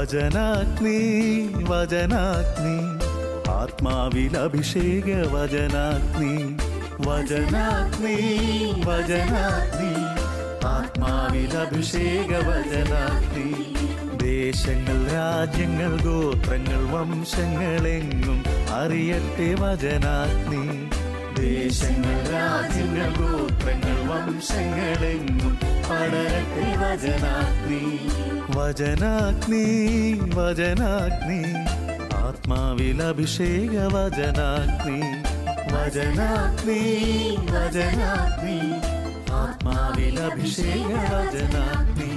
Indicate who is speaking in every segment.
Speaker 1: വചനാഗ്നി വചനാഗ്നി ആത്മാവിൽ അഭിഷേക വചനാഗ്നി വചനാഗ്നി വചനാഗ്നി ആത്മാവിൽ അഭിഷേക വചനാഗ്നി ദേശങ്ങൾ രാജ്യങ്ങൾ ഗോത്രങ്ങൾ വംശങ്ങളെങ്ങും അറിയട്ടെ വചനാഗ്നി ദേശങ്ങൾ രാജ്യങ്ങൾ ഗോത്രങ്ങൾ വംശങ്ങളെങ്ങും പടരട്ടെ വചനാഗ്നി വചനാഗ്നി വചനാഗ്നി ആത്മാവിൽ അഭിഷേക വചനാഗ്നി വചനാഗ്നി വചനാഗ്നി ആത്മാവിൽ അഭിഷേക വചനാഗ്നി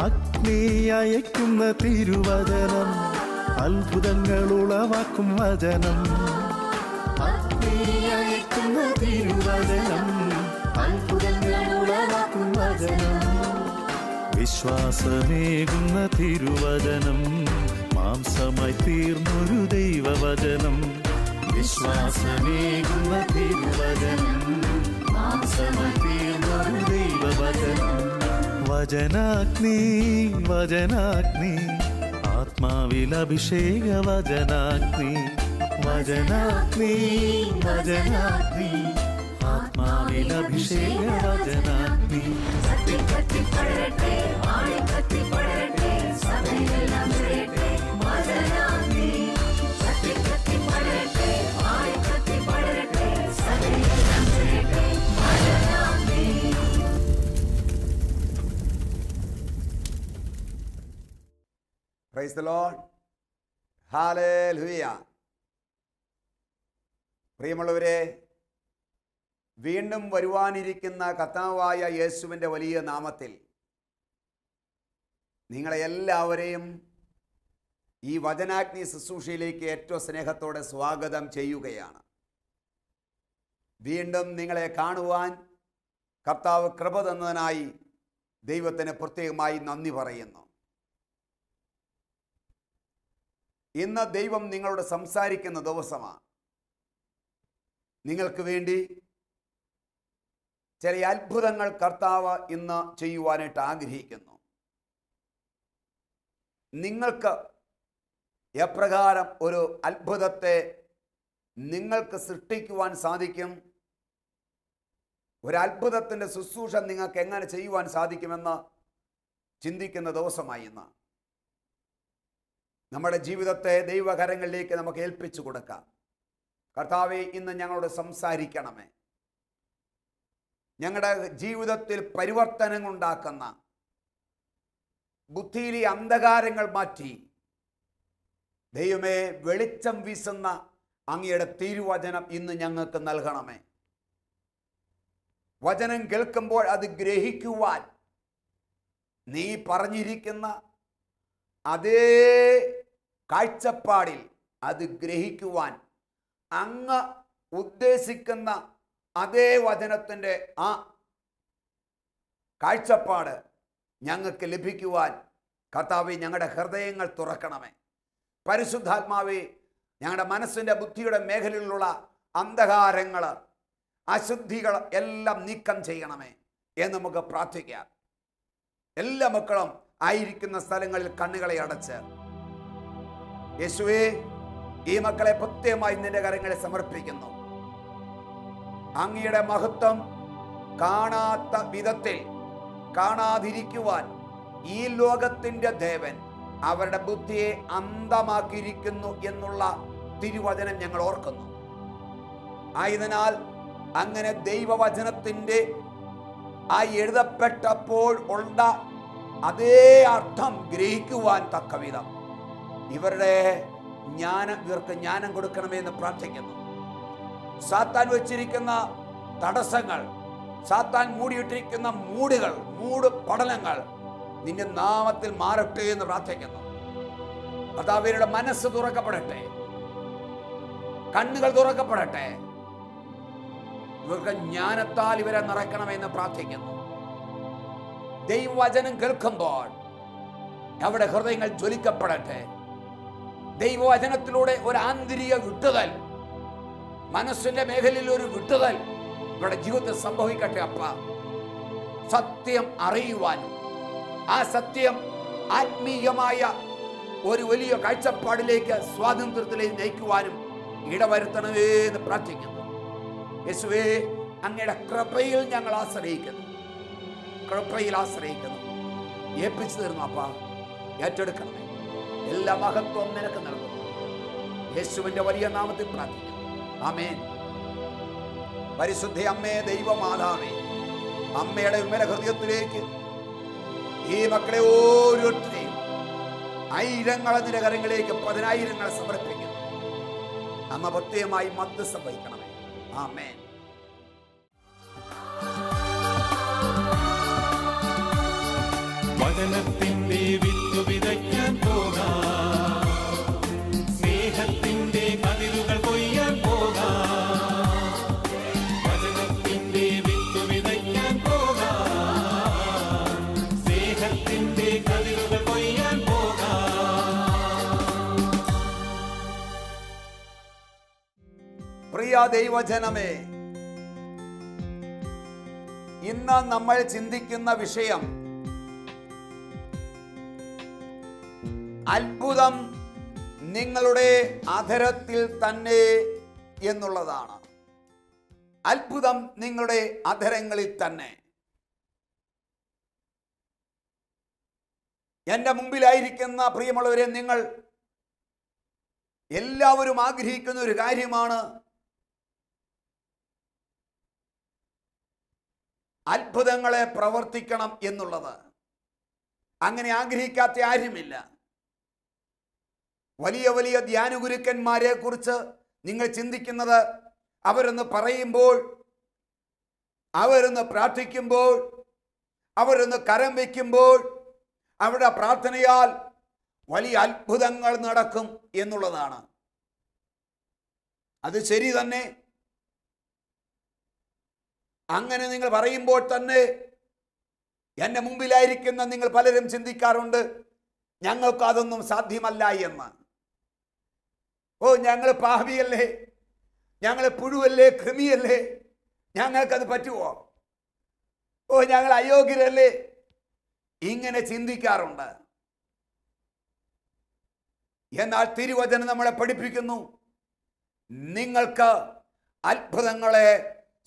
Speaker 1: അഗ്നി അയക്കുന്ന തിരുവചനം അത്ഭുതങ്ങൾ ഉളവാക്കും വചനം അഗ്നി അയക്കുന്ന തിരുവചനം അത്ഭുതങ്ങൾ ഉളവാക്കും വചനം വിശ്വാസമേകുന്ന തിരുവചനം മാംസമായി തീർന്നൊരു ദൈവവചനം വിശ്വാസമേകുന്ന തിരുവചനം മാംസമായി തീർന്നൊരു ദൈവവചനം വചനാഗ്നി വചനാഗ്നി ആത്മാവിൽ അഭിഷേക വചനാഗ്നി വചനാഗ്നി വചനാഗ്നി ആത്മാവിൽ അഭിഷേക വചനാഗ്നി
Speaker 2: Praise the Lord. Hallelujah. പ്രിയമുള്ളവരെ, വീണ്ടും വരുവാനിരിക്കുന്ന കർത്താവായ യേശുവിൻ്റെ വലിയ നാമത്തിൽ നിങ്ങളെ എല്ലാവരെയും ഈ വചനാഗ്നി ശുശ്രൂഷയിലേക്ക് ഏറ്റവും സ്നേഹത്തോടെ സ്വാഗതം ചെയ്യുകയാണ്. വീണ്ടും നിങ്ങളെ കാണുവാൻ കർത്താവ് കൃപ തന്നതിനായി ദൈവത്തിന് പ്രത്യേകമായി നന്ദി പറയുന്നു. ഇന്ന് ദൈവം നിങ്ങളോട് സംസാരിക്കുന്ന ദിവസമാണ്. നിങ്ങൾക്ക് വേണ്ടി ചില അത്ഭുതങ്ങൾ കർത്താവ് ഇന്ന് ചെയ്യുവാനായിട്ട് ആഗ്രഹിക്കുന്നു. നിങ്ങൾക്ക് എപ്രകാരം ഒരു അത്ഭുതത്തെ നിങ്ങൾക്ക് സൃഷ്ടിക്കുവാൻ സാധിക്കും, ഒരു അത്ഭുതത്തിൻ്റെ ശുശ്രൂഷ നിങ്ങൾക്ക് എങ്ങനെ ചെയ്യുവാൻ സാധിക്കുമെന്ന് ചിന്തിക്കുന്ന ദിവസമായി ഇന്ന്. നമ്മുടെ ജീവിതത്തെ ദൈവകരങ്ങളിലേക്ക് നമുക്ക് ഏൽപ്പിച്ചു കൊടുക്കാം. കർത്താവേ, ഇന്ന് ഞങ്ങളോട് സംസാരിക്കണമേ. ഞങ്ങളുടെ ജീവിതത്തിൽ പരിവർത്തനങ്ങൾ ഉണ്ടാക്കുന്ന ബുദ്ധിയിലെ അന്ധകാരങ്ങൾ മാറ്റി ദൈവമേ വെളിച്ചം വീശുന്ന അങ്ങയുടെ തിരുവചനം ഇന്ന് ഞങ്ങൾക്ക് നൽകണമേ. വചനം കേൾക്കുമ്പോൾ അത് ഗ്രഹിക്കുവാൻ നീ പറഞ്ഞിരിക്കുന്ന അതേ കാഴ്ചപ്പാടിൽ അത് ഗ്രഹിക്കുവാൻ അങ്ങ് ഉദ്ദേശിക്കുന്ന അതേ വചനത്തിൻ്റെ ആ കാഴ്ചപ്പാട് ഞങ്ങൾക്ക് ലഭിക്കുവാൻ കർത്താവേ ഞങ്ങളുടെ ഹൃദയങ്ങൾ തുറക്കണമേ. പരിശുദ്ധാത്മാവേ, ഞങ്ങളുടെ മനസ്സിൻ്റെ ബുദ്ധിയുടെ മേഖലയിലുള്ള അന്ധകാരങ്ങൾ, അശുദ്ധികൾ എല്ലാം നീക്കം ചെയ്യണമേ എന്ന് നമുക്ക് പ്രാർത്ഥിക്കാം. എല്ലാ മക്കളും ആയിരിക്കുന്ന സ്ഥലങ്ങളിൽ കണ്ണുകളെ അടച്ച്, യേശുവേ, ഈ മക്കളെ പ്രത്യേകമായി നിന്റെ കരങ്ങളിൽ സമർപ്പിക്കുന്നു. അങ്ങയുടെ മഹത്വം കാണാത്ത വിധത്തിൽ കാണാതിരിക്കുവാൻ ഈ ലോകത്തിൻ്റെ ദേവൻ അവരുടെ ബുദ്ധിയെ അന്ധമാക്കിയിരിക്കുന്നു എന്നുള്ള തിരുവചനം ഞങ്ങൾ ഓർക്കുന്നു. ആയതിനാൽ അങ്ങനെ ദൈവവചനത്തിൻ്റെ ആ എഴുതപ്പെട്ടപ്പോൾ ഉള്ള അതേ അർത്ഥം ഗ്രഹിക്കുവാൻ തക്കവിധം ഇവർക്ക് ജ്ഞാനം കൊടുക്കണമെന്ന് പ്രാർത്ഥിക്കുന്നു. സാത്താൻ വെച്ചിരിക്കുന്ന തടസ്സങ്ങൾ സാത്താൻ മൂടിയിട്ടിരിക്കുന്ന മൂട് പടലങ്ങൾ നിന്റെ നാമത്തിൽ മാറട്ടെ എന്ന് പ്രാർത്ഥിക്കുന്നു. കർത്താവരുടെ മനസ്സ് തുറക്കപ്പെടട്ടെ, കണ്ണുകൾ തുറക്കപ്പെടട്ടെ. ഇവർക്ക് ജ്ഞാനത്താൽ ഇവരെ നിറയ്ക്കണമെന്ന് പ്രാർത്ഥിക്കുന്നു. ദൈവവചനം കേൾക്കുമ്പോൾ അവിടെ ഹൃദയങ്ങൾ ജ്വലിക്കപ്പെടട്ടെ. ദൈവവചനത്തിലൂടെ ഒരു ആന്തരിക വിട്ടുതൽ, മനസ്സിന്റെ മേഖലയിൽ ഒരു വിട്ടുതൽ ഇവരുടെ ജീവിതത്തിൽ സംഭവിക്കട്ടെ. അപ്പ സത്യം അറിയുവാനും ആ സത്യം ആത്മീയമായ ഒരു വലിയ കാഴ്ചപ്പാടിലേക്ക്, സ്വാതന്ത്ര്യത്തിലേക്ക് നയിക്കുവാനും ഇടവരുത്തണമേ എന്ന് പ്രാർത്ഥിക്കുന്നു. യേശുവേ, അങ്ങയുടെ കൃപയിൽ ഞങ്ങൾ ആശ്രയിക്കുന്നു, കൃപയിൽ ആശ്രയിക്കുന്നു. ഏൽപ്പിച്ചു തരുന്നു അപ്പ, ഏറ്റെടുക്കണമേ. എല്ലാ മഹത്വം നിനക്ക് നൽകുന്നു. യേശുവിന്റെ വലിയ നാമത്തിൽ പ്രാർത്ഥിക്കുന്നു. ആമേൻ. പരിശുദ്ധ അമ്മേ, ദൈവമാതാവേ, അമ്മയുടെ വിമല ഹൃദയത്തിലേക്ക് ഈ മക്കളെ ഓരോരുത്തരെയും ആയിരങ്ങളെ നിന്റെ കരങ്ങളിലേക്ക് 10,000 സമർപ്പിക്കുന്നു. അമ്മ പ്രത്യേകമായി മധ്യസ്ഥം വഹിക്കണമേ. ആമേൻ.
Speaker 1: വചനത്തിന്റെ വിത്ത് വിതയ്ക്കാൻ പോകാം, സ്നേഹത്തിന്റെ കതിരുകൾ കൊയ്യാൻ പോകാം. വചനത്തിന്റെ വിത്ത് വിതയ്ക്കാൻ പോകാം, സ്നേഹത്തിന്റെ കതിരുകൾ കൊയ്യാൻ പോകാം.
Speaker 2: പ്രിയ ദൈവജനമേ, ഇന്ന് നമ്മൾ ചിന്തിക്കുന്ന വിഷയം അത്ഭുതം നിങ്ങളുടെ അധരത്തിൽ തന്നെ എന്നുള്ളതാണ്. അത്ഭുതം നിങ്ങളുടെ അധരങ്ങളിൽ തന്നെ. എൻ്റെ മുമ്പിലായിരിക്കുന്ന പ്രിയമുള്ളവരെ, നിങ്ങൾ എല്ലാവരും ആഗ്രഹിക്കുന്ന ഒരു കാര്യമാണ് അത്ഭുതങ്ങളെ പ്രവർത്തിക്കണം എന്നുള്ളത്. അങ്ങനെ ആഗ്രഹിക്കാത്ത ആരുമില്ല. വലിയ വലിയ ധ്യാനഗുരുക്കന്മാരെ കുറിച്ച് നിങ്ങൾ ചിന്തിക്കുന്നത്, അവരൊന്ന് പറയുമ്പോൾ, അവരൊന്ന് പ്രാർത്ഥിക്കുമ്പോൾ, അവരൊന്ന് കരം വയ്ക്കുമ്പോൾ അവരുടെ പ്രാർത്ഥനയാൽ വലിയ അത്ഭുതങ്ങൾ നടക്കും എന്നുള്ളതാണ്. അത് ശരി തന്നെ. അങ്ങനെ നിങ്ങൾ പറയുമ്പോൾ തന്നെ എൻ്റെ മുമ്പിലായിരിക്കുന്ന നിങ്ങൾ പലരും ചിന്തിക്കാറുണ്ട്, ഞങ്ങൾക്ക് അതൊന്നും സാധ്യമല്ല എന്ന്. ഓ, ഞങ്ങൾ പാപിയല്ലേ, ഞങ്ങൾ പുഴുവല്ലേ, കൃമിയല്ലേ, ഞങ്ങൾക്കത് പറ്റുമോ? ഓ, ഞങ്ങൾ അയോഗ്യരല്ലേ, ഇങ്ങനെ ചിന്തിക്കാറുണ്ട്. എന്നാൽ തിരുവചനം നമ്മളെ പഠിപ്പിക്കുന്നു, നിങ്ങൾക്ക് അത്ഭുതങ്ങളെ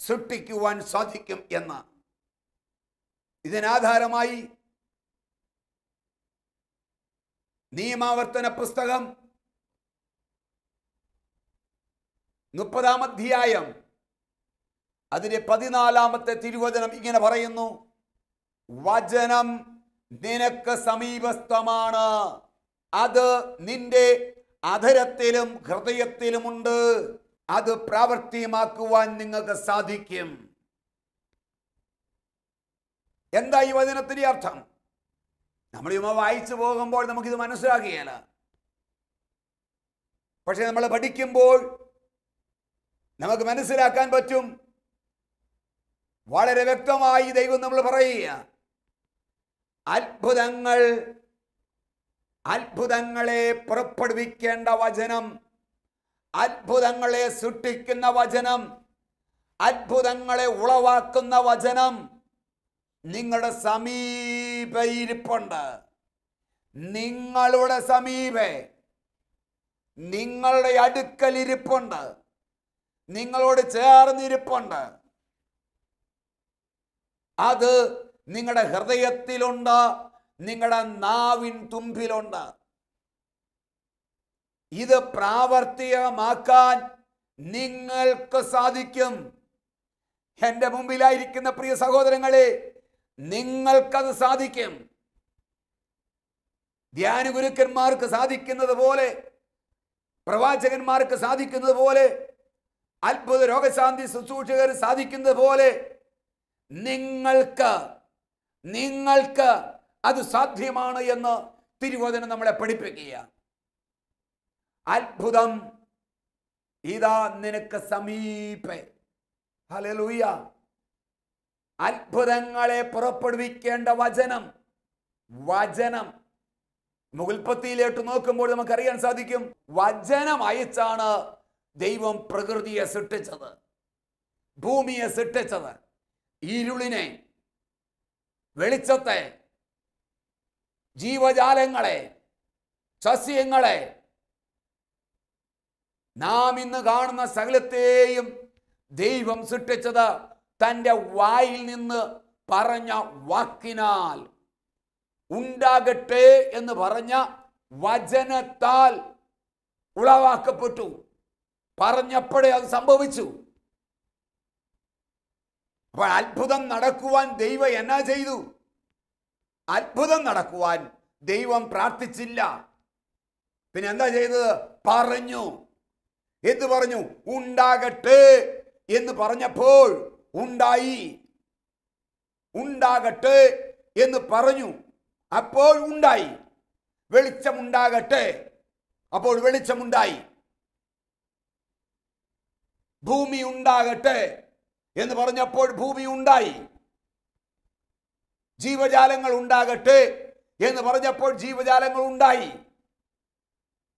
Speaker 2: സൃഷ്ടിക്കുവാൻ സാധിക്കും എന്ന്. ഇതിനാധാരമായി നിയമാവർത്തന പുസ്തകം 30-ാം അധ്യായം അതിന്റെ 14-ാമത്തെ തിരുവചനം ഇങ്ങനെ പറയുന്നു, വചനം നിനക്ക് സമീപസ്ഥമാണ്, അത് നിന്റെ അധരത്തിലും ഹൃദയത്തിലുമുണ്ട്, അത് പ്രാവർത്തികമാക്കുവാൻ നിങ്ങൾക്ക് സാധിക്കും. എന്താ ഈ വചനത്തിന്റെ അർത്ഥം? നമ്മൾ ഇവ വായിച്ചു പോകുമ്പോൾ നമുക്കിത് മനസ്സിലാക്കുകയില്ല. പക്ഷെ നമ്മൾ പഠിക്കുമ്പോൾ നമുക്ക് മനസ്സിലാക്കാൻ പറ്റും. വളരെ വ്യക്തമായി ദൈവം നമ്മൾ പറയുക, അത്ഭുതങ്ങളെ പുറപ്പെടുവിക്കേണ്ട വചനം, അത്ഭുതങ്ങളെ സൃഷ്ടിക്കുന്ന വചനം, അത്ഭുതങ്ങളെ ഉളവാക്കുന്ന വചനം നിങ്ങളുടെ സമീപ ഇരിപ്പുണ്ട്. നിങ്ങളുടെ സമീപേ, നിങ്ങളുടെ അടുക്കൽ ഇരിപ്പുണ്ട്, നിങ്ങളോട് ചേർന്നിരിപ്പുണ്ട്. അത് നിങ്ങളുടെ ഹൃദയത്തിലുണ്ട്, നിങ്ങളുടെ നാവിൻ തുമ്പിലുണ്ട്. ഇത് പ്രാവർത്തികമാക്കാൻ നിങ്ങൾക്ക് സാധിക്കും. എൻ്റെ മുമ്പിലായിരിക്കുന്ന പ്രിയ സഹോദരങ്ങളെ, നിങ്ങൾക്കത് സാധിക്കും. ധ്യാനഗുരുക്കന്മാർക്ക് സാധിക്കുന്നത് പോലെ, പ്രവാചകന്മാർക്ക് സാധിക്കുന്നത് പോലെ, അത്ഭുത രോഗശാന്തി ശുശ്രൂഷകർ സാധിക്കുന്നത് പോലെ നിങ്ങൾക്ക് അത് സാധ്യമാണ് എന്ന് തിരുവചനം നമ്മളെ പഠിപ്പിക്കുക. അത്ഭുതം ഇതാ നിനക്ക് സമീപേ. ഹല്ലേലൂയ. അത്ഭുതങ്ങളെ പുറപ്പെടുവിക്കേണ്ട വചനം ഉൽപ്പത്തിയിലോട്ട് നോക്കുമ്പോൾ നമുക്കറിയാൻ സാധിക്കും, വചനം അയച്ചാണ് ദൈവം പ്രകൃതിയെ സൃഷ്ടിച്ചത്, ഭൂമിയെ സൃഷ്ടിച്ചത്, ഇരുളിനെ, വെളിച്ചത്തെ, ജീവജാലങ്ങളെ, സസ്യങ്ങളെ, നാം ഇന്ന് കാണുന്ന സകലത്തെയും ദൈവം സൃഷ്ടിച്ചത് തൻ്റെ വായിൽ നിന്ന് പറഞ്ഞ വാക്കിനാൽ, ഉണ്ടാകട്ടെ എന്ന് പറഞ്ഞ വചനത്താൽ ഉളവാക്കപ്പെട്ടു. പറഞ്ഞപ്പോഴേ അത് സംഭവിച്ചു. അപ്പോൾ അത്ഭുതം നടക്കുവാൻ ദൈവം എന്നാ ചെയ്തു? അത്ഭുതം നടക്കുവാൻ ദൈവം പ്രാർത്ഥിച്ചില്ല. പിന്നെ എന്താ ചെയ്തത്? പറഞ്ഞു. എന്ത് പറഞ്ഞു? ഉണ്ടാകട്ടെ എന്ന് പറഞ്ഞപ്പോൾ ഉണ്ടായി. ഉണ്ടാകട്ടെ എന്ന് പറഞ്ഞു, അപ്പോൾ ഉണ്ടായി. വെളിച്ചമുണ്ടാകട്ടെ, അപ്പോൾ വെളിച്ചമുണ്ടായി. ഭൂമി ഉണ്ടാകട്ടെ എന്ന് പറഞ്ഞപ്പോൾ ഭൂമി ഉണ്ടായി. ജീവജാലങ്ങൾ ഉണ്ടാകട്ടെ എന്ന് പറഞ്ഞപ്പോൾ ജീവജാലങ്ങൾ ഉണ്ടായി.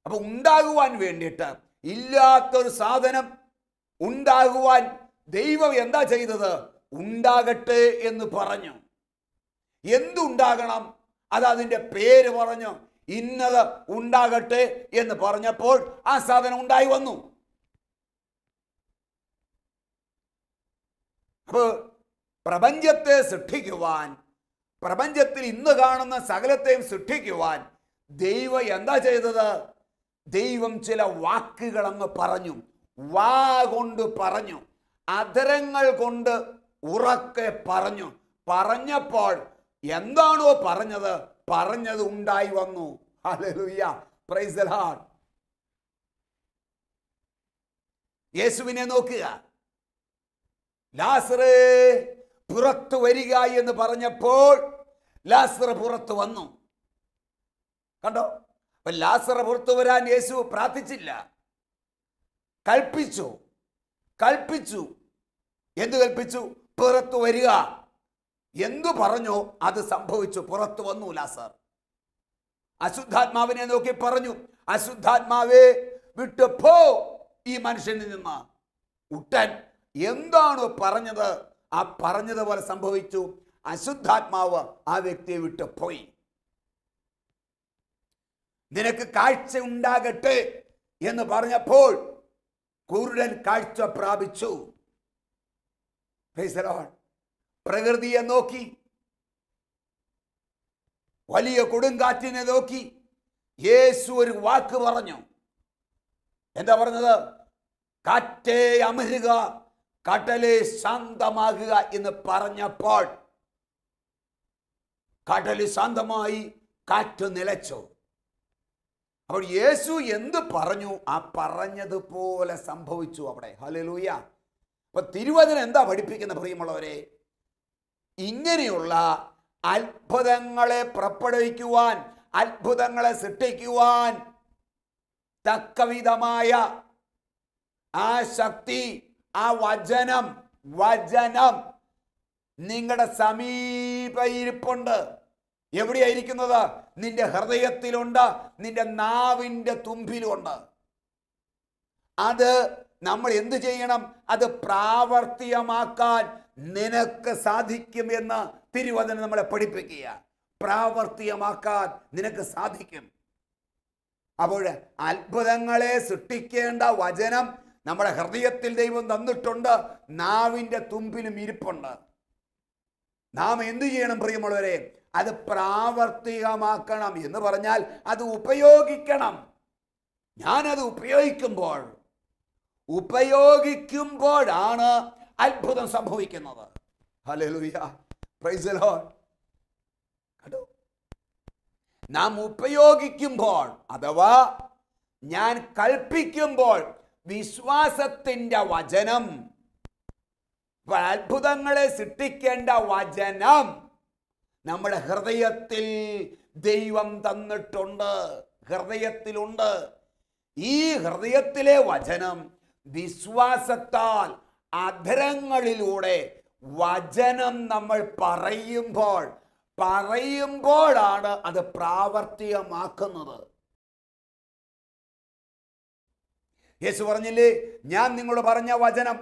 Speaker 2: അപ്പൊ ഉണ്ടാകുവാൻ വേണ്ടിയിട്ട് ഇല്ലാത്തൊരു സാധനം ഉണ്ടാകുവാൻ ദൈവം എന്താ ചെയ്തത്? ഉണ്ടാകട്ടെ എന്ന് പറഞ്ഞു. എന്തുണ്ടാകണം? അത് അതിൻ്റെ പേര് പറഞ്ഞു. ഇന്നത് ഉണ്ടാകട്ടെ എന്ന് പറഞ്ഞപ്പോൾ ആ സാധനം ഉണ്ടായി വന്നു. അപ്പോൾ പ്രപഞ്ചത്തെ സൃഷ്ടിക്കുവാൻ, പ്രപഞ്ചത്തിൽ ഇന്ന് കാണുന്ന സകലത്തെയും സൃഷ്ടിക്കുവാൻ ദൈവം എന്താ ചെയ്തത്? ദൈവം ചില വാക്കുകൾ അങ്ങ് പറഞ്ഞു. വാ കൊണ്ട് പറഞ്ഞു, അധരങ്ങൾ കൊണ്ട് ഉറക്കെ പറഞ്ഞു. പറഞ്ഞപ്പോൾ എന്താണോ പറഞ്ഞത്, പറഞ്ഞത് ഉണ്ടായി വന്നു. Hallelujah, praise the Lord. യേശുവിനെ നോക്കുക. ലാസറേ പുറത്തു വരിക എന്ന് പറഞ്ഞപ്പോൾ ലാസർ പുറത്തു വന്നു. കണ്ടോ? അപ്പൊ ലാസർ പുറത്തു വരാൻ യേശു പ്രാർത്ഥിച്ചില്ല, കൽപ്പിച്ചു. എന്ത് കൽപ്പിച്ചു? പുറത്തു വരിക. എന്തു പറഞ്ഞോ അത് സംഭവിച്ചു. പുറത്തു വന്നു ലാസർ. അശുദ്ധാത്മാവിനെ നോക്കി പറഞ്ഞു, അശുദ്ധാത്മാവേ വിട്ടു പോ ഈ മനുഷ്യനിൽ നിന്ന്. ഉട്ടൻ എന്താണോ പറഞ്ഞത് ആ പറഞ്ഞതുപോലെ സംഭവിച്ചു. അശുദ്ധാത്മാവ് ആ വ്യക്തിയെ വിട്ടു പോയി. നിനക്ക് കാഴ്ച ഉണ്ടാകട്ടെ എന്ന് പറഞ്ഞപ്പോൾ കുരുടൻ കാഴ്ച പ്രാപിച്ചു. Price the Lord. പ്രകൃതിയെ നോക്കി, വലിയ കൊടുങ്കാറ്റിനെ നോക്കി യേശു ഒരു വാക്ക് പറഞ്ഞു. എന്താ പറഞ്ഞത്? കാറ്റേ അമരുക, കടലേ ശാന്തമാകുക എന്ന് പറഞ്ഞപ്പോൾ കടല് ശാന്തമായി, കാറ്റ് നിലച്ചു. അപ്പോൾ യേശു എന്ത് പറഞ്ഞു ആ പറഞ്ഞതുപോലെ സംഭവിച്ചു അവിടെ. ഹല്ലേലൂയ. അപ്പൊ തിരുവചനം എന്താ പഠിപ്പിക്കുന്ന പ്രിയമുള്ളവരെ? ഇങ്ങനെയുള്ള അത്ഭുതങ്ങളെ പുറപ്പെടുവിക്കുവാൻ, അത്ഭുതങ്ങളെ സൃഷ്ടിക്കുവാൻ തക്കവിധമായ ആ ശക്തി, ആ വചനം നിങ്ങളുടെ സമീപയിരിപ്പുണ്ട്. എവിടെയായിരിക്കുന്നത്? നിന്റെ ഹൃദയത്തിലുണ്ട്, നിന്റെ നാവിൻ്റെ തുമ്പിലുണ്ട്. അത് നമ്മൾ എന്ത് ചെയ്യണം? അത് പ്രാവർത്തികമാക്കാൻ നിനക്ക് സാധിക്കുമെന്ന് തിരുവചനം നമ്മളെ പഠിപ്പിക്കുക. പ്രാവർത്തികമാക്കാൻ നിനക്ക് സാധിക്കും. അപ്പോൾ അത്ഭുതങ്ങളെ സൃഷ്ടിക്കേണ്ട വചനം നമ്മുടെ ഹൃദയത്തിൽ ദൈവം തന്നിട്ടുണ്ട്, നാവിൻ്റെ തുമ്പിലും ഇരിപ്പുണ്ട്. നാം എന്തു ചെയ്യണം പ്രിയമുള്ളവരെ? അത് പ്രാവർത്തികമാക്കണം. എന്ന് പറഞ്ഞാൽ അത് ഉപയോഗിക്കണം. ഞാനത് ഉപയോഗിക്കുമ്പോഴാണ് അത്ഭുതം സംഭവിക്കുന്നത്. Hallelujah, praise the Lord. കേട്ടോ? നാം ഉപയോഗിക്കുമ്പോൾ, അഥവാ ഞാൻ കൽപ്പിക്കുമ്പോൾ, വിശ്വാസത്തിൻ്റെ വചനം അത്ഭുതങ്ങളെ സൃഷ്ടിക്കേണ്ട വചനം നമ്മുടെ ഹൃദയത്തിൽ ദൈവം തന്നിട്ടുണ്ട്, ഹൃദയത്തിലുണ്ട്. ഈ ഹൃദയത്തിലെ വചനം വിശ്വാസത്താൽ അധരങ്ങളിലൂടെ വചനം നമ്മൾ പറയുമ്പോഴാണ് അത് പ്രാവർത്തികമാക്കുന്നത്. യേശു പറഞ്ഞില്ലേ, ഞാൻ നിങ്ങളോട് പറഞ്ഞ വചനം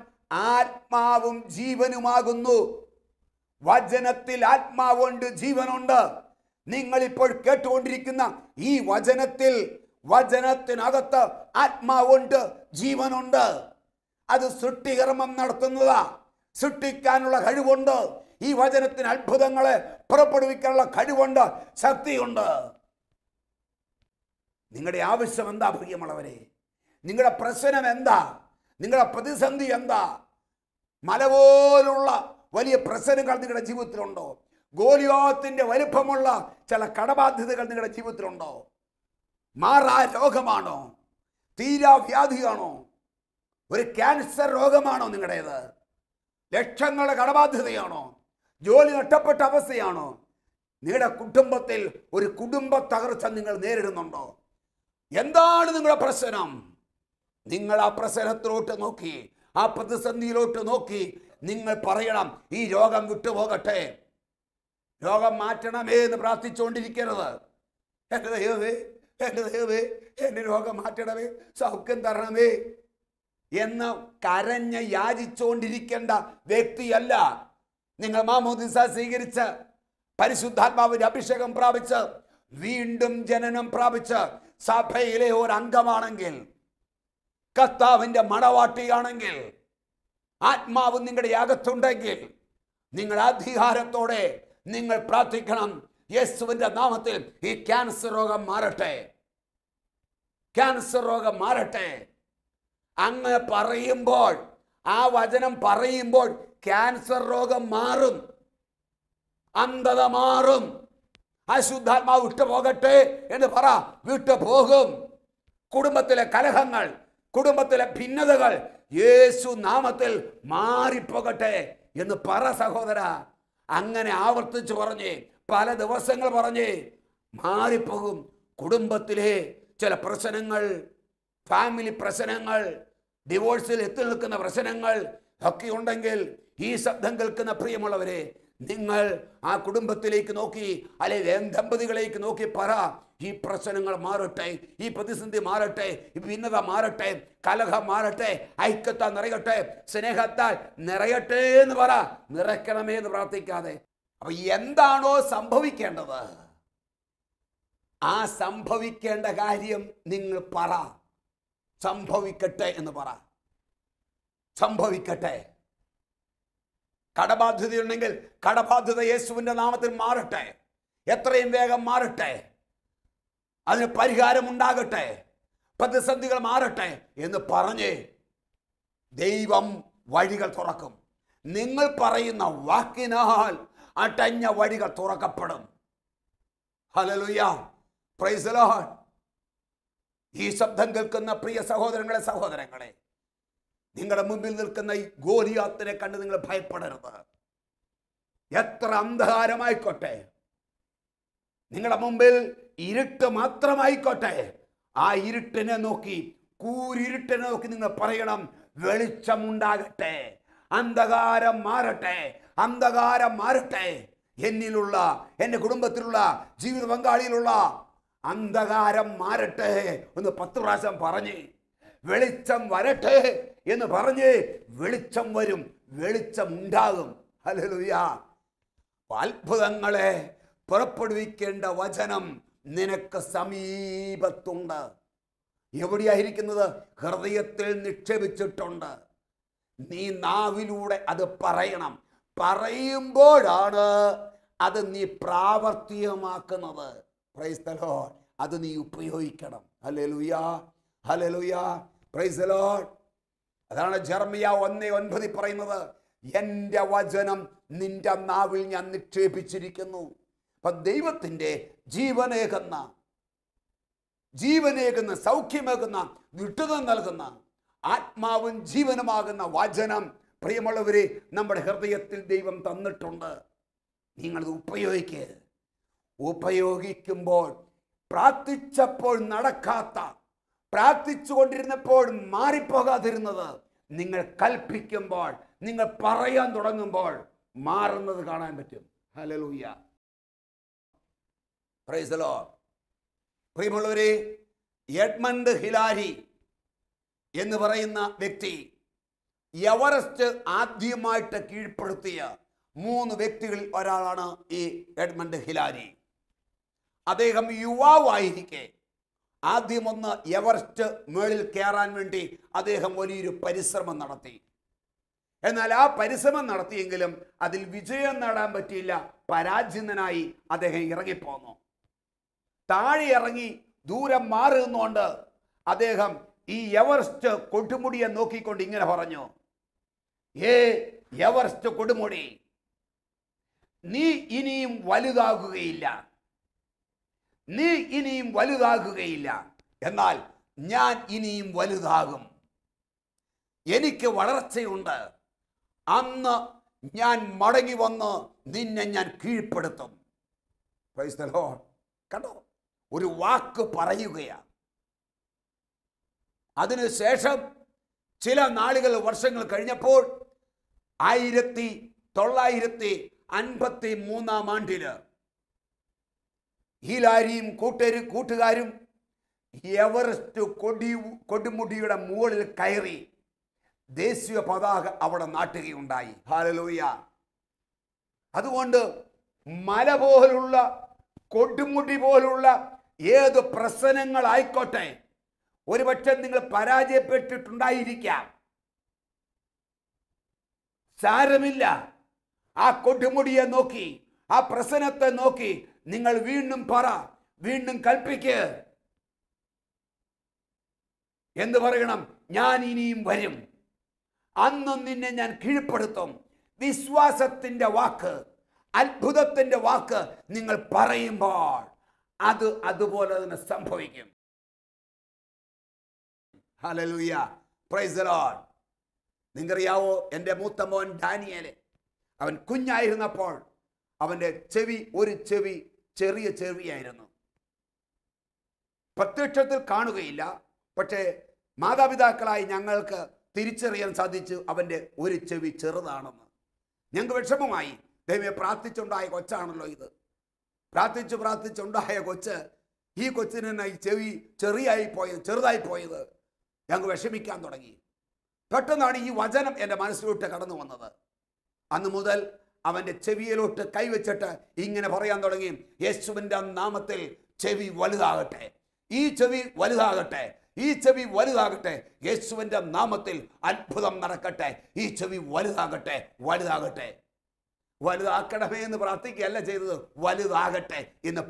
Speaker 2: ആത്മാവും ജീവനുമാകുന്നു. വചനത്തിൽ ആത്മാവുണ്ട്, ജീവനുണ്ട്. നിങ്ങളിപ്പോൾ കേട്ടുകൊണ്ടിരിക്കുന്ന ഈ വചനത്തിനകത്ത് ആത്മാവുണ്ട്, ജീവനുണ്ട്. അത് സൃഷ്ടികർമ്മം നടത്തുന്നതാ. സൃഷ്ടിക്കാനുള്ള കഴിവുണ്ട്. ഈ വചനത്തിന് അത്ഭുതങ്ങളെ പുറപ്പെടുവിക്കാനുള്ള കഴിവുണ്ട്, ശക്തിയുണ്ട്. നിങ്ങളുടെ ആവശ്യം എന്താ പ്രിയമുള്ളവരെ? നിങ്ങളുടെ പ്രശ്നം എന്താ? നിങ്ങളുടെ പ്രതിസന്ധി എന്താ? മല പോലുള്ള വലിയ പ്രശ്നങ്ങൾ നിങ്ങളുടെ ജീവിതത്തിലുണ്ടോ? ഗോലിയാത്തിന്റെ വലിപ്പമുള്ള ചില കടബാധ്യതകൾ നിങ്ങളുടെ ജീവിതത്തിലുണ്ടോ? മാറാ രോഗമാണോ? തീരാ വ്യാധിയാണോ? ഒരു ക്യാൻസർ രോഗമാണോ നിങ്ങളുടേത്? ലക്ഷങ്ങളുടെ കടബാധ്യതയാണോ? ജോലി നഷ്ടപ്പെട്ട അവസ്ഥയാണോ? നിങ്ങളുടെ കുടുംബത്തിൽ ഒരു കുടുംബ തകർച്ച നിങ്ങൾ നേരിടുന്നുണ്ടോ? എന്താണ് നിങ്ങളുടെ പ്രശ്നം? നിങ്ങൾ ആ പ്രശ്നത്തിലോട്ട് നോക്കി, ആ പ്രതിസന്ധിയിലോട്ട് നോക്കി നിങ്ങൾ പറയണം, ഈ രോഗം വിട്ടുപോകട്ടെ, രോഗം മാറ്റണമേ എന്ന് പ്രാർത്ഥിച്ചുകൊണ്ടിരിക്കരുത്. എൻ്റെ ദൈവമേ, എൻ്റെ ദൈവമേ, എൻ്റെ രോഗം മാറ്റണമേ, സൗഖ്യം തരണമേ എന്ന് കരഞ്ഞ് യാചിച്ചുകൊണ്ടിരിക്കേണ്ട വ്യക്തിയല്ല നിങ്ങൾ. മാമോദിസ സ്വീകരിച്ച് പരിശുദ്ധാത്മാവിന്റെ അഭിഷേകം പ്രാപിച്ച് വീണ്ടും ജനനം പ്രാപിച്ച് സഭയിലെ ഒരു അംഗമാണെങ്കിൽ, കർത്താവിന്റെ മണവാട്ടിയാണെങ്കിൽ, ആത്മാവ് നിങ്ങളുടെ അകത്തുണ്ടെങ്കിൽ നിങ്ങൾ അധികാരത്തോടെ നിങ്ങൾ പ്രാർത്ഥിക്കണം, യേശുവിന്റെ നാമത്തിൽ ഈ ക്യാൻസർ രോഗം മാറട്ടെ, ക്യാൻസർ രോഗം മാറട്ടെ. അങ്ങ് പറയുമ്പോൾ, ആ വചനം പറയുമ്പോൾ ക്യാൻസർ രോഗം മാറും, അന്ധത മാറും. അശുദ്ധാത്മാവ് വിട്ടുപോകട്ടെ എന്ന് പറ, വിട്ടുപോകും. കുടുംബത്തിലെ കലഹങ്ങൾ, കുടുംബത്തിലെ ഭിന്നതകൾ യേശു നാമത്തിൽ മാറിപ്പോകട്ടെ എന്ന് പറ സഹോദര. അങ്ങനെ ആവർത്തിച്ച് പറഞ്ഞ് പല ദിവസങ്ങൾ പറഞ്ഞ് മാറിപ്പോകും. കുടുംബത്തിലെ ചില പ്രശ്നങ്ങൾ, ഫാമിലി പ്രശ്നങ്ങൾ, ഡിവോഴ്സിൽ എത്തി നിൽക്കുന്ന പ്രശ്നങ്ങൾ ഒക്കെ ഉണ്ടെങ്കിൽ ഈ ശബ്ദം കേൾക്കുന്ന പ്രിയമുള്ളവരെ, നിങ്ങൾ ആ കുടുംബത്തിലേക്ക് നോക്കി, അല്ലെങ്കിൽ ദമ്പതികളിലേക്ക് നോക്കി പറ, ഈ പ്രശ്നങ്ങൾ മാറട്ടെ, ഈ പ്രതിസന്ധി മാറട്ടെ, ഈ ഭിന്നത മാറട്ടെ, കലഹം മാറട്ടെ, ഐക്യത്താൽ നിറയട്ടെ, സ്നേഹത്താൽ നിറയട്ടെ എന്ന് പറ. നിറയ്ക്കണമേ എന്ന് പ്രാർത്ഥിക്കാതെ. അപ്പൊ എന്താണോ സംഭവിക്കേണ്ടത്, ആ സംഭവിക്കേണ്ട കാര്യം നിങ്ങൾ പറ. സംഭവിക്കട്ടെ എന്ന് പറ. സംഭവിക്കട്ടെ. കടബാധ്യതയുണ്ടെങ്കിൽ കടബാധ്യത യേശുവിന്റെ നാമത്തിൽ മാറട്ടെ, എത്രയും വേഗം മാറട്ടെ, അതിന് പരിഹാരം ഉണ്ടാകട്ടെ, പ്രതിസന്ധികൾ മാറട്ടെ എന്ന് പറഞ്ഞ് ദൈവം വഴികൾ തുറക്കും. നിങ്ങൾ പറയുന്ന വാക്കിനാൽ അടഞ്ഞ വഴികൾ തുറക്കപ്പെടും. Hallelujah, praise the Lord. ഈ ശബ്ദം കേൾക്കുന്ന പ്രിയ സഹോദരങ്ങളെ, സഹോദരങ്ങളെ, നിങ്ങളുടെ മുമ്പിൽ നിൽക്കുന്ന ഈ ഗോലിയാത്തിനെ കണ്ട് നിങ്ങൾ ഭയപ്പെടരുത്. എത്ര അന്ധകാരമായിക്കോട്ടെ, നിങ്ങളുടെ മുമ്പിൽ ഇരുട്ട് മാത്രമായിക്കോട്ടെ, ആ ഇരുട്ടിനെ നോക്കി, കൂരിരുട്ടിനെ നോക്കി നിങ്ങൾ പറയണം, വെളിച്ചമുണ്ടാകട്ടെ, അന്ധകാരം മാറട്ടെ, അന്ധകാരം മാറട്ടെ. എന്നിലുള്ള, എൻ്റെ കുടുംബത്തിലുള്ള, ജീവിത പങ്കാളിയിലുള്ള അന്ധകാരം മാറട്ടെ എന്ന് 10 പ്രാവശ്യം പറഞ്ഞ്, വെളിച്ചം വരട്ടെ എന്ന് പറഞ്ഞ് വെളിച്ചം വരും, വെളിച്ചം ഉണ്ടാകും. ഹല്ലേലൂയ. അത്ഭുതങ്ങളെ പുറപ്പെടുവിക്കേണ്ട വചനം നിനക്ക് സമീപത്തുണ്ട്. എവിടെയായിരിക്കുന്നത്? ഹൃദയത്തിൽ നിക്ഷേപിച്ചിട്ടുണ്ട്. നീ നാവിലൂടെ അത് പറയണം. പറയുമ്പോഴാണ് അത് നീ പ്രാവർത്തികമാക്കുന്നത്. Price the Lord. അത് നീ ഉപയോഗിക്കണം. Hallelujah, hallelujah, praise the Lord. അതാണ് ജെറമ്യ 1:9 പറയുന്നത്, എൻ്റെ വചനം നിന്റെ നാവിൽ ഞാൻ നിക്ഷേപിച്ചിരിക്കുന്നു. അപ്പൊ ദൈവത്തിൻ്റെ ജീവനേകുന്ന സൗഖ്യമേകുന്ന വിടുതൽ നൽകുന്ന ആത്മാവും ജീവനുമാകുന്ന വചനം പ്രിയമുള്ളവരെ, നമ്മുടെ ഹൃദയത്തിൽ ദൈവം തന്നിട്ടുണ്ട്. നിങ്ങളത് ഉപയോഗിക്കുമ്പോൾ പ്രാർത്ഥിച്ചപ്പോൾ നടക്കാത്ത, പ്രാർത്ഥിച്ചു കൊണ്ടിരുന്നപ്പോൾ മാറിപ്പോകാതിരുന്നത് നിങ്ങൾ കൽപ്പിക്കുമ്പോൾ, നിങ്ങൾ പറയാൻ തുടങ്ങുമ്പോൾ മാറുന്നത് കാണാൻ പറ്റും. Hallelujah, praise the Lord. പ്രിയമുള്ളവരെ, എഡ്മണ്ട് ഹിലാരി എന്ന് പറയുന്ന വ്യക്തി എവറസ്റ്റ് ആദ്യമായിട്ട് കീഴ്പ്പെടുത്തിയ 3 വ്യക്തികളിൽ ഒരാളാണ് ഈ എഡ്മണ്ട് ഹിലാരി. അദ്ദേഹം യുവാവായിരിക്കെ ആദ്യമൊന്ന് എവറസ്റ്റ് മേളിൽ കയറാൻ വേണ്ടി അദ്ദേഹം വലിയൊരു പരിശ്രമം നടത്തി. എന്നാൽ ആ പരിശ്രമം നടത്തിയെങ്കിലും അതിൽ വിജയം നേടാൻ പറ്റിയില്ല. പരാജിതനായി അദ്ദേഹം ഇറങ്ങിപ്പോന്നു. താഴെ ഇറങ്ങി ദൂരം മാറി നിന്നുകൊണ്ട് അദ്ദേഹം ഈ എവറസ്റ്റ് കൊടുമുടിയെ നോക്കിക്കൊണ്ട് ഇങ്ങനെ പറഞ്ഞു, ഏ എവറസ്റ്റ് കൊടുമുടി, നീ ഇനിയും വലുതാകുകയില്ല, നീ ഇനിയും വലുതാകുകയില്ല. എന്നാൽ ഞാൻ ഇനിയും വലുതാകും. എനിക്ക് വളർച്ചയുണ്ട്. അന്ന് ഞാൻ മടങ്ങി വന്ന് നിന്നെ ഞാൻ കീഴ്പ്പെടുത്തും. Price the Lord. കണ്ടോ, ഒരു വാക്ക് പറയുകയാണ്. അതിനുശേഷം ചില നാളുകൾ, വർഷങ്ങൾ കഴിഞ്ഞപ്പോൾ 1953 ഹിലാരിയും കൂട്ടുകാരും എവറസ്റ്റ് കൊടുമുടിയുടെ മുകളിൽ കയറി ദേശീയ പതാക അവിടെ നാട്ടുകയുണ്ടായി. ഹല്ലേലൂയ. അതുകൊണ്ട് മല പോലുള്ള, കൊടുമുടി പോലുള്ള ഏത് പ്രശ്നങ്ങളായിക്കോട്ടെ, ഒരുപക്ഷെ നിങ്ങൾ പരാജയപ്പെട്ടിട്ടുണ്ടായിരിക്കാം, സാരമില്ല. ആ കൊടുമുടിയെ നോക്കി, ആ പ്രശ്നത്തെ നോക്കി നിങ്ങൾ വീണ്ടും പറ, വീണ്ടും കൽപ്പിക്ക്. എന്ത് പറയണം? ഞാൻ ഇനിയും വരും, അന്ന് നിന്നെ ഞാൻ കീഴ്പ്പെടുത്തും. വിശ്വാസത്തിന്റെ വാക്ക്, അത്ഭുതത്തിന്റെ വാക്ക് നിങ്ങൾ പറയുമ്പോൾ അത് അതുപോലെ തന്നെ സംഭവിക്കും. Hallelujah, praise the Lord. നിങ്ങൾക്കറിയാവോ, എൻ്റെ മൂത്ത മോൻ ഡാനിയേല്, അവൻ കുഞ്ഞായിരുന്നപ്പോൾ അവൻ്റെ ഒരു ചെവി ചെറിയ ചെവിയായിരുന്നു. പ്രത്യക്ഷത്തിൽ കാണുകയില്ല, പക്ഷേ മാതാപിതാക്കളായി ഞങ്ങൾക്ക് തിരിച്ചറിയാൻ സാധിച്ചു അവൻ്റെ ഒരു ചെവി ചെറുതാണെന്ന്. ഞങ്ങൾക്ക് വിഷമമായി. ദൈവമേ, പ്രാർത്ഥിച്ചുണ്ടായ കൊച്ചാണല്ലോ ഇത്, പ്രാർത്ഥിച്ചുണ്ടായ കൊച്ച്, ഈ കൊച്ചിന് ഈ ചെവി ചെറുതായി പോയത് ഞങ്ങൾക്ക് വിഷമിക്കാൻ തുടങ്ങി. പെട്ടെന്നാണ് ഈ വചനം എൻ്റെ മനസ്സിലോട്ട് കടന്നു വന്നത്. അന്ന് മുതൽ അവൻ്റെ ചെവിയിലോട്ട് കൈവച്ചിട്ട് ഇങ്ങനെ പറയാൻ തുടങ്ങി, യേശുവിൻ്റെ നാമത്തിൽ ചെവി വലുതാകട്ടെ, ഈ ചെവി വലുതാകട്ടെ, ഈ ചെവി വലുതാകട്ടെ, യേശുവിൻ്റെ നാമത്തിൽ അത്ഭുതം നടക്കട്ടെ, ഈ ചെവി വലുതാകട്ടെ, വലുതാകട്ടെ. വലുതാക്കണമേ എന്ന് പ്രാർത്ഥിക്കുകയല്ല ചെയ്തത്, വലുതാകട്ടെ എന്ന്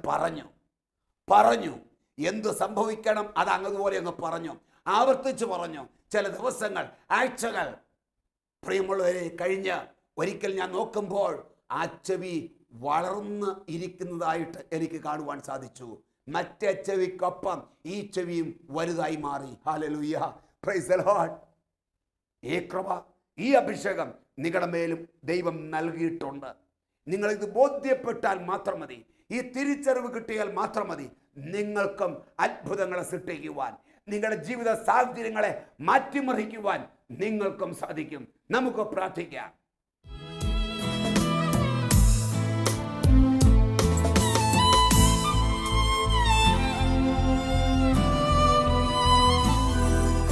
Speaker 2: പറഞ്ഞു. എന്ത് സംഭവിക്കണം അത് അങ്ങതുപോലെ അങ്ങ് പറഞ്ഞു, ആവർത്തിച്ച് പറഞ്ഞു. ചില ദിവസങ്ങൾ, ആഴ്ചകൾ, പ്രിയമുള്ളവരെ, കഴിഞ്ഞ് ഒരിക്കൽ ഞാൻ നോക്കുമ്പോൾ ആ ചെവി വളർന്ന് ഇരിക്കുന്നതായിട്ട് എനിക്ക് കാണുവാൻ സാധിച്ചു. മറ്റേ ചെവിക്കൊപ്പം ഈ ചെവിയും വലുതായി മാറി. Hallelujah, praise the Lord. ഈ കൃപ, ഈ അഭിഷേകം നിങ്ങളുടെ മേലും ദൈവം നൽകിയിട്ടുണ്ട്. നിങ്ങളിത് ബോധ്യപ്പെട്ടാൽ മാത്രം മതി, ഈ തിരിച്ചറിവ് കിട്ടിയാൽ മാത്രം മതി നിങ്ങൾക്കും അത്ഭുതങ്ങളെ സൃഷ്ടിക്കുവാൻ, നിങ്ങളുടെ ജീവിത സാഹചര്യങ്ങളെ മാറ്റിമറിക്കുവാൻ നിങ്ങൾക്കും സാധിക്കും. നമുക്ക് പ്രാർത്ഥിക്കാം.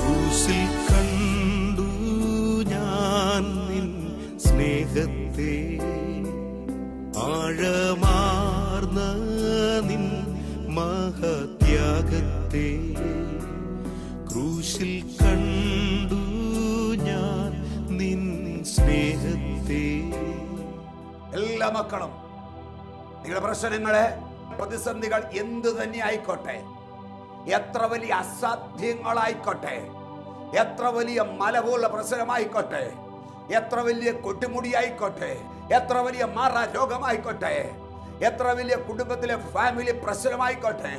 Speaker 1: ക്രൂശിൽ കണ്ടു ഞാൻ നിൻ സ്നേഹത്തെ, ആഴമാർന്ന നിൻ മഹത്യാഗത്തെ. ക്രൂശിൽ കണ്ടു ഞാൻ നിൻ സ്നേഹത്തെ.
Speaker 2: എല്ലാ മക്കളും, നിങ്ങളുടെ പ്രശ്നങ്ങളെ, പ്രതിസന്ധികൾ എന്തു തന്നെ ആയിക്കോട്ടെ, എത്ര വലിയ അസാധ്യങ്ങളായിക്കോട്ടെ, എത്ര വലിയ മല പോലുള്ള പ്രശ്നമായിക്കോട്ടെ, എത്ര വലിയ കൊട്ടുമുടിയായിക്കോട്ടെ, എത്ര വലിയ മാറാ രോഗമായിക്കോട്ടെ, എത്ര വലിയ കുടുംബത്തിലെ ഫാമിലി പ്രശ്നമായിക്കോട്ടെ,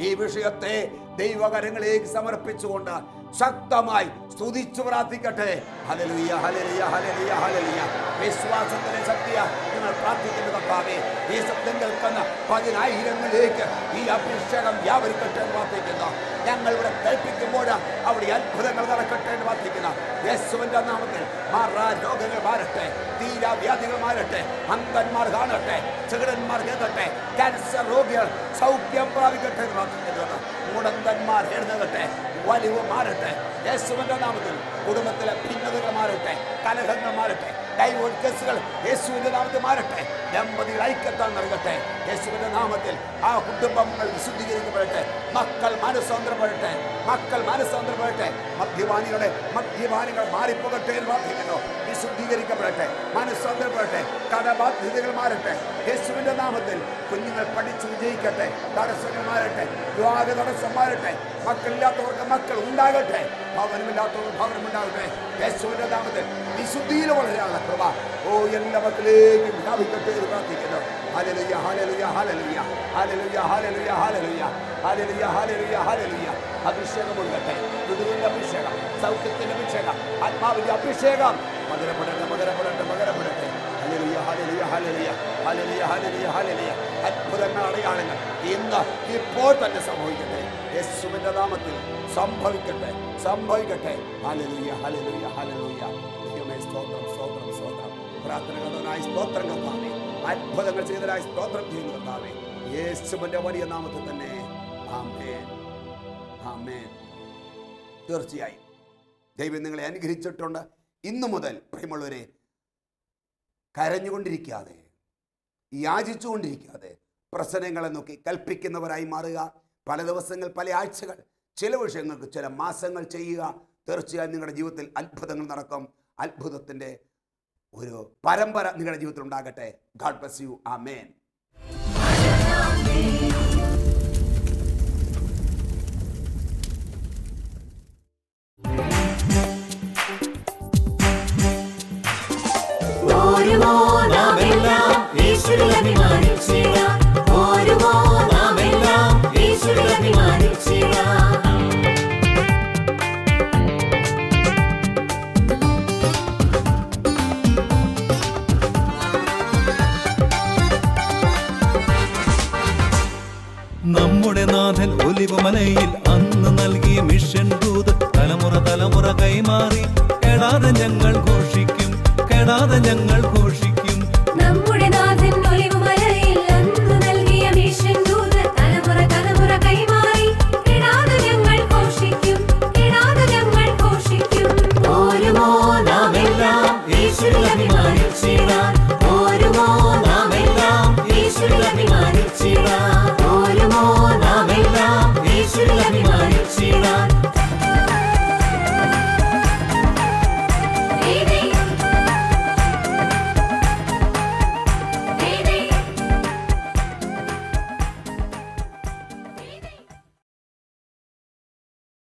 Speaker 2: ഈ വിഷയത്തെ ദൈവകരങ്ങളിലേക്ക് സമർപ്പിച്ചുകൊണ്ട് ശക്തമായി സ്തുതിച്ചു പ്രാർത്ഥിക്കട്ടെ. Hallelujah, hallelujah, hallelujah, hallelujah. വിശ്വാസത്തിന്റെ ശക്തിയാ നിങ്ങൾ പ്രാർത്ഥിക്കുന്ന കർത്താവേ, ഈ ശബ്ദം കേൾക്കുന്ന 10,000ങ്ങളിലേക്ക് ഈ അഭിഷേകം വ്യാപരിക്കട്ടെ എന്ന് പ്രാർത്ഥിക്കുന്നു. ഞങ്ങൾ ഇവിടെ കേൾപ്പിക്കുമ്പോൾ അവിടെ അത്ഭുതങ്ങൾ നടക്കട്ടെ എന്ന് പ്രാർത്ഥിക്കുന്നു. യേശുവിന്റെ നാമത്തിൽ രോഗങ്ങൾ മാറട്ടെ, തീരാവ്യാധികൾ മാറട്ടെ, അന്ധന്മാർ കാണട്ടെ, ചെകിടന്മാർ കേൾക്കട്ടെ, ക്യാൻസർ രോഗികൾ സൗഖ്യം പ്രാപിക്കട്ടെ എന്ന് പ്രാർത്ഥിക്കുന്നു. മുടന്തന്മാർ എഴുന്നേൽക്കട്ടെ, വലിവ് മാറട്ടെ യേശുവിന്റെ നാമത്തിൽ. കുടുംബത്തിലെ ഭിന്നതകൾ മാറട്ടെ, കലഹങ്ങൾ മാറട്ടെ, ഡൈവോഴ്സ് കേസുകൾ യേശുവിന്റെ നാമത്തിൽ മാറട്ടെ. ദമ്പതികൾ ഐക്യത്താൻ നൽകട്ടെ യേശുവിന്റെ നാമത്തിൽ. ആ കുടുംബങ്ങൾ വിശുദ്ധീകരിക്കപ്പെടട്ടെ, മക്കൾ മനസ്സാന്തരപ്പെടട്ടെ, മക്കൾ മനസ്സാന്തരപ്പെടട്ടെ. മദ്യപാനികൾ മാറിപ്പോകട്ടെ എന്ന് പ്രാർത്ഥിക്കുന്നു. വിശുദ്ധീകരിക്കപ്പെടട്ടെ, മനസ്സാന്തരപ്പെടട്ടെ, കടബാധ്യതകൾ മാറട്ടെ യേശുവിന്റെ നാമത്തിൽ. കുഞ്ഞുങ്ങൾ പഠിച്ചു വിജയിക്കട്ടെ, തടസ്സങ്ങൾ മാറട്ടെ, വിവാഹ തടസ്സം മാറട്ടെ, മക്കളില്ലാത്തവർക്ക് മക്കൾ ഉണ്ടാകട്ടെ, ഭവനമില്ലാത്തവർക്ക് ഭവനമുണ്ടാകട്ടെ യേശുവിന്റെ നാമത്തിൽ. വിശുദ്ധിയിൽ വളരാനുള്ള കൃപ എല്ലാ മക്കളിലേക്കും വ്യാപിക്കട്ടെ എന്ന് പ്രാർത്ഥിക്കുന്നു. Hallelujah, hallelujah, hallelujah, hallelujah, hallelujah, hallelujah, hallelujah, hallelujah, hallelujah. അഭിഷേകം കൊടുക്കട്ടെ, വിടുതലിന്റെ അഭിഷേകം, സൗഖ്യത്തിന്റെ അഭിഷേകം, ആത്മാവിന്റെ അഭിഷേകം പകരപ്പെടട്ടെ, പകരപ്പെടട്ടെ, പകരപ്പെടട്ടെ. Hallelujah, hallelujah, hallelujah, hallelujah, hallelujah, hallelujah. അത്ഭുതങ്ങൾ, അടയാളങ്ങൾ ഇന്ന് ഇപ്പോൾ തന്നെ സംഭവിക്കട്ടെ യേശുവിന്റെ നാമത്തിൽ. സംഭവിക്കട്ടെ, സംഭവിക്കട്ടെ. Hallelujah, hallelujah, hallelujah. ദൈവമേ സ്തോത്രം, സ്തോത്രം, സ്തോത്രം. പ്രാർത്ഥനകളായി സ്തോത്രം കർത്താവേ, അത്ഭുതങ്ങൾ ചെയ്തതായി സ്തോത്രം ചെയ്യുന്നു കർത്താവേ, യേശുവിന്റെ വലിയ നാമത്തിൽ തന്നെ. ആമേൻ, ആമേൻ. തീർച്ചയായും ദൈവം നിങ്ങളെ അനുഗ്രഹിച്ചിട്ടുണ്ട്. ഇന്നു മുതൽ പ്രിയമുള്ളവരെ, കരഞ്ഞുകൊണ്ടിരിക്കാതെ, യാചിച്ചുകൊണ്ടിരിക്കാതെ പ്രശ്നങ്ങളെ നോക്കി കൽപ്പിക്കുന്നവരായി മാറുക. പല ദിവസങ്ങൾ, പല ആഴ്ചകൾ, ചില വിഷയങ്ങൾക്ക് ചില മാസങ്ങൾ ചെയ്യുക. തീർച്ചയായും നിങ്ങളുടെ ജീവിതത്തിൽ അത്ഭുതങ്ങൾ നടക്കും. അത്ഭുതത്തിൻ്റെ ഒരു പരമ്പര നിങ്ങളുടെ ജീവിതത്തിൽ ഉണ്ടാകട്ടെ. God bless you. ആമേൻ.
Speaker 1: നമ്മുടെ നാഥൻ ഒലിവുമലയിൽ അന്ന് നൽകിയ മിഷൻ ദൂത് തലമുറ തലമുറ കൈമാറി കെടാതെ ഞങ്ങൾ ഘോഷിക്കും, കെടാതെ ഞങ്ങൾ ഘോഷിക്കും.